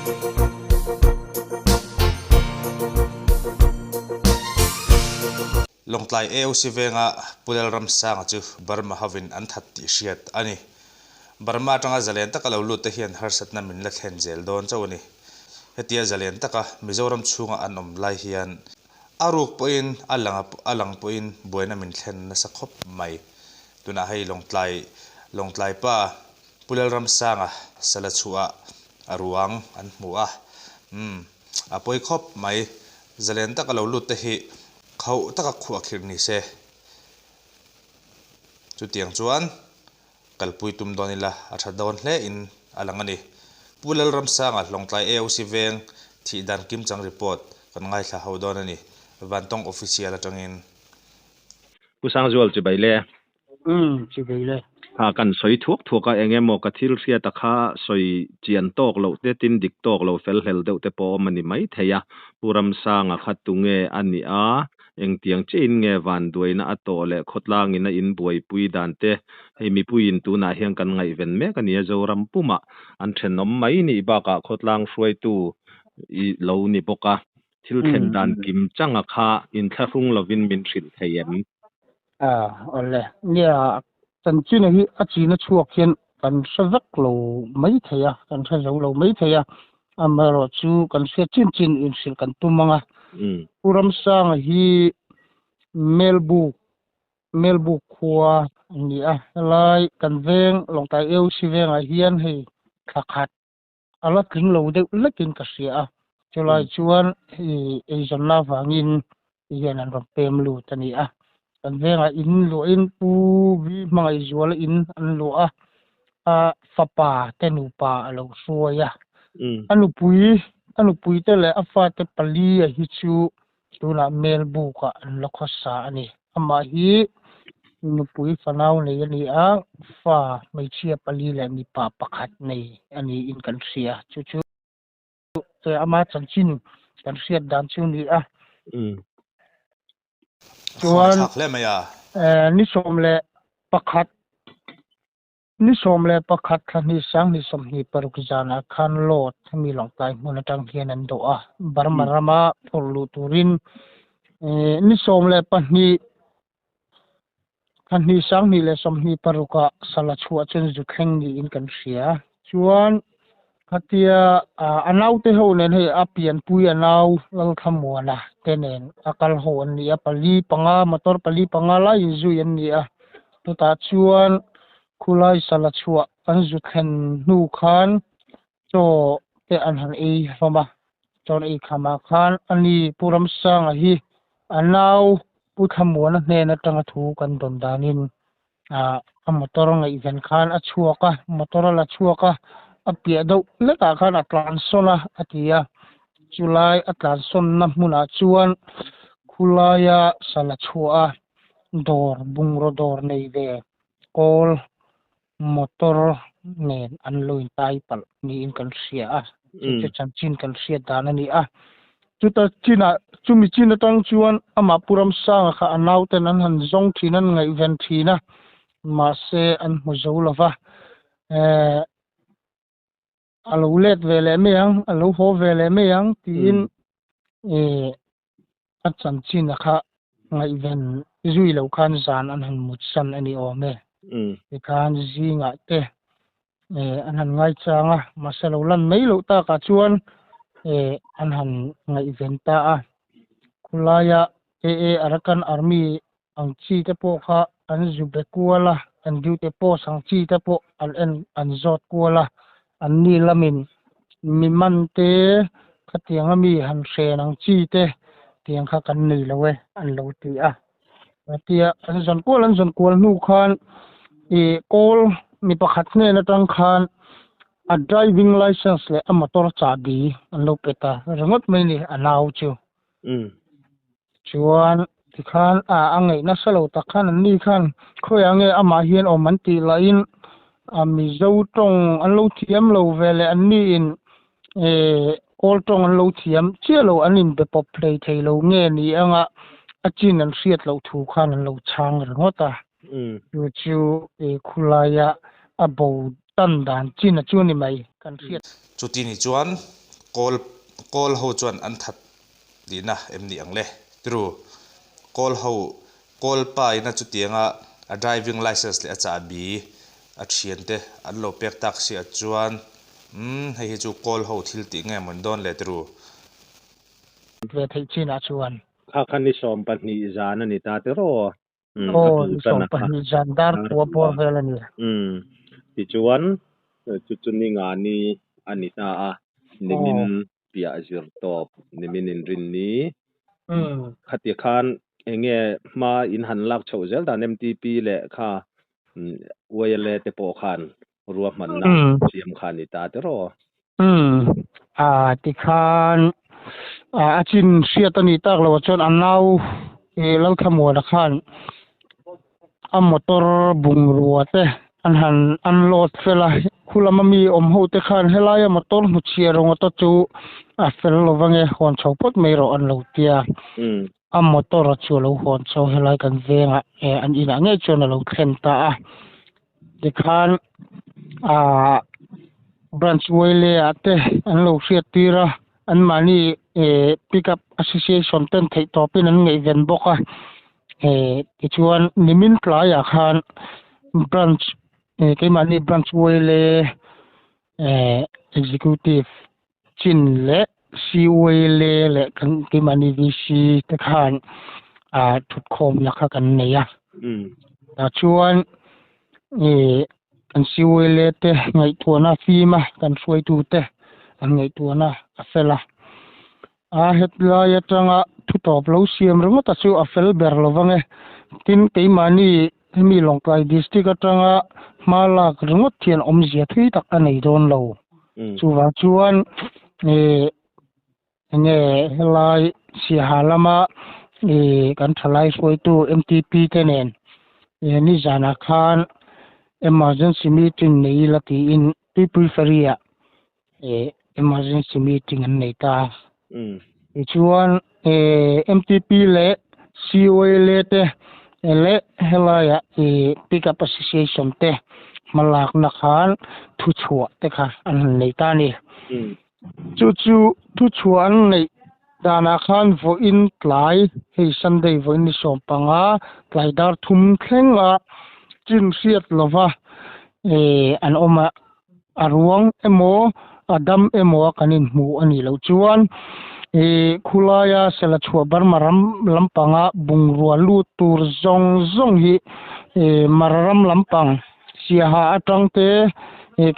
ลงไลAOCเวงะปุเลลรัมซางจูบารมาฮาวินอันทัดติเชียดอันนี้บารมาจังอาเจเลนตะกะเลวลุตเฮียนฮาร์สัตนามินละเฮนเจลโดนเจ้านี่เฮติอาเจเลนตะกะมิโซรัมชูงอันอมไลเฮียนอารุกปอินอัลลังปอินบวยนามินเฮนนัสขบไม่ตุน่าให้ลงไลป้าปุเลลรัมซางะสลัดชัวอารุวังอันมัวอาปอยขบไม่เจเลนตะกะเลวลุตเฮีเขาตะกักขัวคิรนิเซจุดเตียงจวนกัลปุยตุมดอนิละอาชัดดอนเลอินอลังนี้ปุเลลรัมซางะลงไลAOCเวงที่ดันกิมจังรีพอร์ตกันง่ายละเขาดอนนี้วันตองออฟฟิเชียลจังอินผู้สร้างจวลจะไปเล่จะไปเล่หากันสอยทุกก็เองโมกทิลเสียตะขาสอยเจียนตอกเราเตตินดิกตอกเราเฟลเฮลเดวเตปอมันนี่ไม่เทียปุรัมซางะขัดตุงเงอันนี้เองเตียงจีนเงวันด้วยนะอัตโตเลขดลางอินอินบวยปุยดันเตให้มีปุยอินตูน่าเฮียงกันไงเวนเมกันเนี่ยจะรำปุ่มอันเทนนมไม่นี่บากะขดลางช่วยตูเหล่านี่ปกะทิลเทนดันกิมจังอะค่ะอินทะรุงลวินมินสิลเทียมอันเลยเนี่ยตันจีนที่อาจีนชัวเขียนกันสวักเราไม่เทียกันใช้เราไม่เทียมารอจูกันเสียจีนอินสิลกันตุมังปุรัมซางฮีเมลบุกขัวนี่ไลกันเวงลงใต้AOCเวงเฮียนให้ขัดอะไรถึงเราเด็กเล็กกินกษเสียจุลายชวนจนลาฟังอินเฮียนันรำเต็มลูตันี่กันเวงอินลูอินปูวิมังจวลอินอันลูฟ้าป่าเตนูป่าเราสวยอันลูปุยเตเลยฟ้าเตปลีฮิชูตัวน่ะเมลบุกอันล็อกษาอันนี้มาฮีนุปุยฟ้านาวในอันนี้ฟ้าไม่เชียปลีและมีป่าประคัดในอันนี้อินกันเสียชูแต่มาจันชินกันเสียดันชูนี่จวนนิสมและประคัดนิสมและประคัดคันนี้สังนิสมฮีปรุกจานะคันโลดมีหลงไตมุนจังเฮียนันโดบารมารมาพลูตุรินนิสมและปนีคันนี้สังนี่และสมฮีปรุกะสลัดชัวจนจุดแข็งนี่อินกันเสียชวนคัตยาอนาวเตโหเนนให้เปลี่ยนปุยอนาวลังทำมัวนะเตเนนกัลโหนนี่ปลีปังมอตอร์ปลีปังลายจุยันนี่ตุตาชวนคุลายสลัดชัวอันจุดแข็งนูคันโจเตอันหันฟมาจอนขมาคันอันนี้ปุรัมสังฮีอนาวปุทำมัวนะเนนจังถูกันดนดานินมอตอร์ไงอีนคันชัวกะมอตอร์ละชัวกะเปียดเล็กคันอัตลันโซนะอติยาจุลายอัตลันโซนนะมุนาชวนคุลายสลัดชัวดอร์บุงโรดอร์ในเดกอลมอตอร์เนนอันลุยไตปัลนี่อินกันเสียจะจันจินกันเสียดานันนี่จุดจุมิจินตั้งชวนมาปุรัมสังค่ะอันเอาแต่นั้นหันจงที่นั้นไงเวนทีนะมาเซอันมุจาวลฟะอาลูเล็ดเวลเมียงอาลูโฮเวลเมียงทีนอัดสันจินนะคะไงเวนจุยเหล่าคันจานอันหันมุดสันอันนี้เมคันจีงะเตอันหันไงจังมาเซลูลันไม่รู้ตากระชวนอันหันไงเวนตาคุลายอารักันอาร์มีอังชีเตโปค่ะอันจูเบกัวละอันยูเตโปสังชีเตโปอันจอดกัวละอันนี้ละมินมีมันเตขัดเตียงมีหันเซนังชีเตเตียงข้ากันนี่ละเว้อันโลตีเตียอันจนกัวนูคันกอลมีประคัดเนี่ยนะจังคันdriving license เลยมอเตอร์จ่าดีอันโลเปตาเรื่องไม่นี่อันเอาชิวชวนที่คันอังไงนัสโลตะคันนี่คันเขาอย่างเงี้ยมาเฮียนมันตีไลน์มีเจ้าตรงอันโลเทียมโลเวลอันนี้กอลตรงอันโลเทียมเชื่อโลอันนี้เป็นป๊อปเพลย์ไทยโลเงี้ยนี่อาจีนันเสียดโลถูกคันอันโลช่างเรื่องต่อยู่ชิวคุลายะบูตันดานจีนจวนนี่ไหมกันเสียดจุดที่นี่จวน call ho chuan an that di na emni angle tru call pa ina chu tianga a driving license le acha bi a thiante an lo pek taxi a chuan hei chu call ho thil ti nge mon don le tru ve thei china chuan kha khani som pani zan ani ta te ro som pani zan dar ko por velani ti chuan chu ni nga ni ani ta a nimin pia zir top nimin in rin ni khati khan enge ma in han lak chho zel dan MTP le kha wele te po khan ruwa man na siam khan ni ta te ro ti khan a chin sia tani tak lo chon anau lo thamo da khan a motor bung ruate an lot fela khulama mi ho te khan helaya motor mu chia ronga to chu a fel lo wange hon chopot mai ro an lo tia a motor chu lo hon cho helai kan venga an ina nge chon lo khen ta a de khan branch wele ate an lo sia tira an mani pickup association ten thei topin an ngei ven boka ti chuan nimin tlaya khan branch ke mani branch wele executive chin le si wele le kan ke mani VC te khan thut khom yakha kan neya ta chuan kan si wele te ngai tuana fima kan suai tu te an ngai tuana afela hetla yatanga thutop lo siam ronga ta chu afel ber lo wange tin ke mani mi longkai district atanga malak ronga thian omzia thui tak anei don lo chuwa chuan nge helai si halama kan thalai soi tu MTP tenen ni jana khan emergency meeting nei lati in people feria emergency meeting an nei ta chuan MTP le COL te le helaya pickup association te malak na khan thu chua te kha an nei ta ni chu thu chua an nei dana khan vo in tlai hei Sunday vo in som panga tlai dar thum thlenga chin siat lova an oma arwang emo adam emo kanin mu ani lo chuan khulaya sela chua barmaram lampanga bungrua lu tur zong hi mararam lampang siaha atangte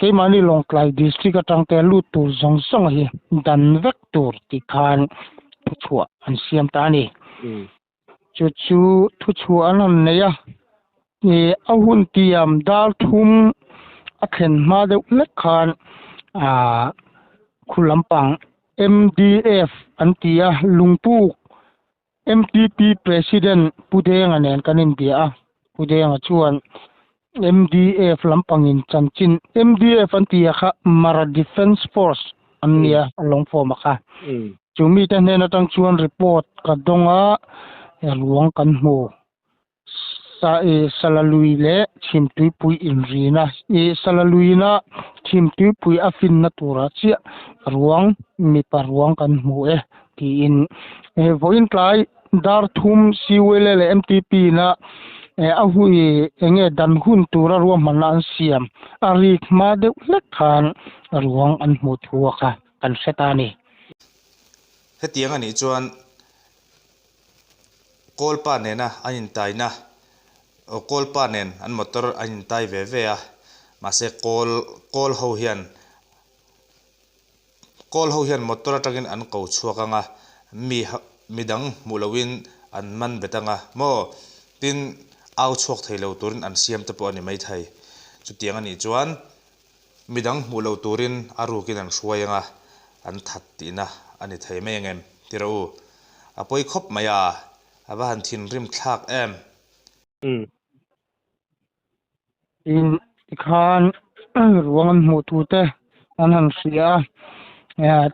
ke mani longklai district atangte lu tur zong hi dan vector ti khan chua an siam ta ni chu thu chua an neya ahun tiam dal thum akhen ma de lekhan khulampang MDF antia lungpu MTP president pudeng anen kanin dia pudeng chuan MDF lampangin chanchin MDF antia kha Mara Defense Force ania along form kha chumi ta nena tang chuan report ka donga ruang kan mo salalui le chimtui pui inrina salaluina chimtui pui afin na tura chia ruang mi paruang kan mu ti in voin tlai dar thum siwele le MTP na ahui enge dan hun tura ruam manan siam ari ma de lekhan ruang an mu thuwa ka kan setani hetiang ani chuan kolpa nena anin taina kolpa nen an motor anin tai ve a mase kol ho hian motor atangin an ko chuakanga midang mulawin an man betanga mo tin au chuak theilo turin an siam te po ani mai thai chu tiang ani chuan midang mulo turin arukin an hruayanga an that tina ani thai mai ngem tiro apoi khop maya aba han thin rim thlak em in khan ruang mu tu te an han sia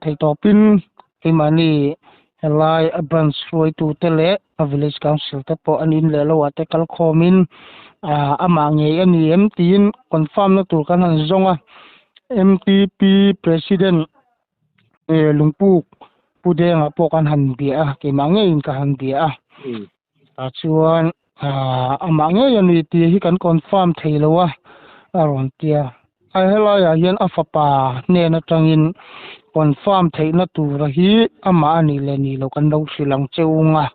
thei topin imani helai branch roi tu te le a village council te po anin le lo ate kal khomin ama nge ani tin confirm na tur kan han zonga MTP president ลุงปูปูแดงปอกันหันเบียเกมาเงอินกะหันเบียตาชวนอามาเงยันวิตีฮิกันคอนเฟิร์มไทยแล้ววะอารอนเตียไอเฮลายยันอัฟปาเนนจังอินคอนเฟิร์มไทยนะตูระฮีอามาอันนี้เลนี่เรากันดูสิลังเจ้างะ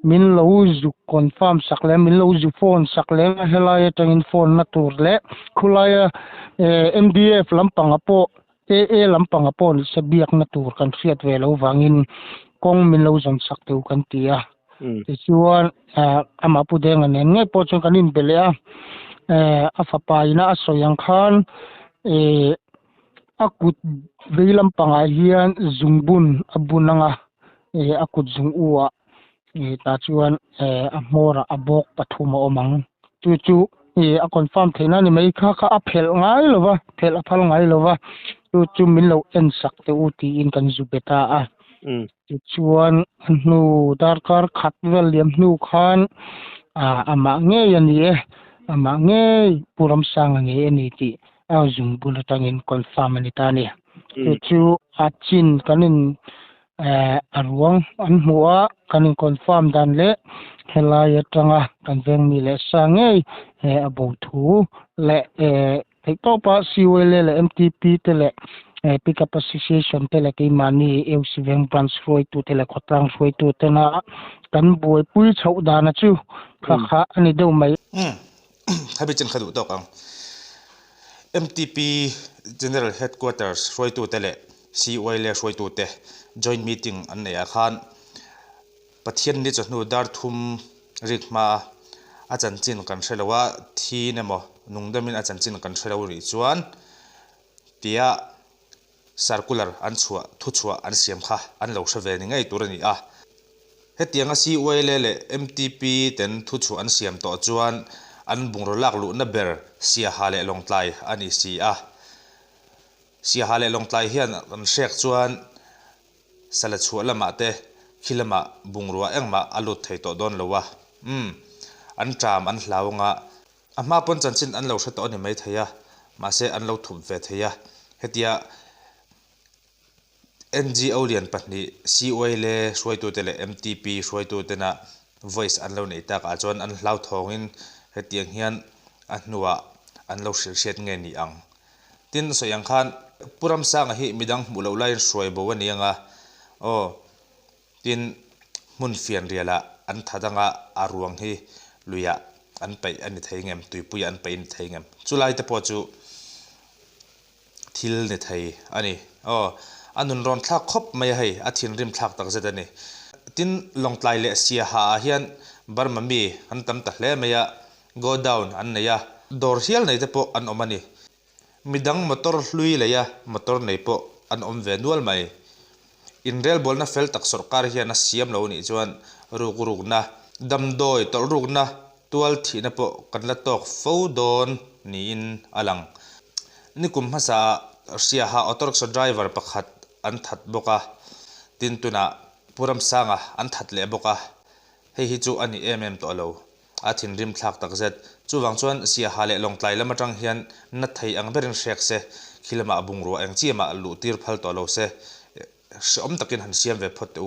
มินเราจุคอนเฟิร์มสักแล้วมินเราจุโฟนสักแล้วเฮลายจังอินโฟนนะตูแล้วคุลายMDF ลำปังอโปAA ลำปังอโปนี่สเบียกนะตูกันเสียดเวลาวางินกงมินเราจังสักเตียวกันเตียที่ชวนอามาปูแดงเนี่ยไงพอจนกันนินเบลอาฟปายนะสอยังคันอากุดเวลำปังอาเฮียนจุงบุญอบุนังอากุดจุงอัวตาชวนอโมระอบกปฐุมอมังจู่ๆคอนเฟิร์มเทนะนี่ไม่ค่าอเพลง่ายหรอวะเพลอภัลง่ายหรอวะจู่ๆมินเราเอ็นสักเตอุตีอินกันจุเบตาชวนนูดาร์การขัดเวลียมนูคันอามาเงยนี่อามาเงยปุรมสังเงยนี่ที่เอาจุงบุญตังอินคอนเฟิร์มนี่ตานี่จู่อาจินกันอินอารวงอันหัวกันอินคอนเฟิร์มดันเละเฮลายจังกันเวงมีเลสังเงยอบทูและที่ต่อไปซีเวลและ MTP เตเลpick up association tele ke mani eu siveng branch roi tu tele khotrang roi tu tena kan boi pui chau dana chu kha ani do mai habi chen khadu to kang MTP general headquarters roi tu tele COI le roi tu te joint meeting an ne khan pathian ni chnu dar thum rikma achan chin kan shelawa thi ne mo nungdamin achan chin kan shelaw ri chuan tia circular an chua thu chua an siam kha an lo hre ve ni ngai tur ani hetianga COI le MTP ten thu chu an siam to chuan an bungro lak lu na ber sia hale longtlai ani si sia hale longtlai hian an shek chuan sala chu lama te khilama bungrua engma alut thei to don lowa an tram an hlawnga ama pon chanchin an lo hre to ani mai theya ma se an lo thup ve theya hetia NGO lian pahni COI le hruai tu tele MTP hruai tu tena voice an lo nei tak a chuan an hlau thawngin hetiang hian a hnuwa an lo hriat nge ni ang tin soyang khan puram sang hi midang mulo lai hruai bo ani anga tin mun fian riala an thadanga aruang hi luya an pai ani theingem tuipui an pai ni theingem chulai te po chu thil ne thei ani anun ron thak khop mai hei athin rim thak tak zedani tin longtlai le sia ha hian barma mi an tam ta hle meya go down an neya dor hial nei te po an omani midang motor hlui le ya motor nei po an om ve nual mai in rel bolna fel tak sarkar hian a siam lo ni chuan ruk na damdoi tol ruk na tual thina po kan la tok fo don ni in alang nikum hasa sia ha auto rickshaw driver pakhat an that boka tin tuna puram sanga an that le boka hei hi chu ani to lo athin rim thlak tak zet chuwang chuan sia hale longtlai lama tang hian na thei ang berin shek se khilama abungro eng chiama lu tir phal to lo se om takin han siam ve phot tu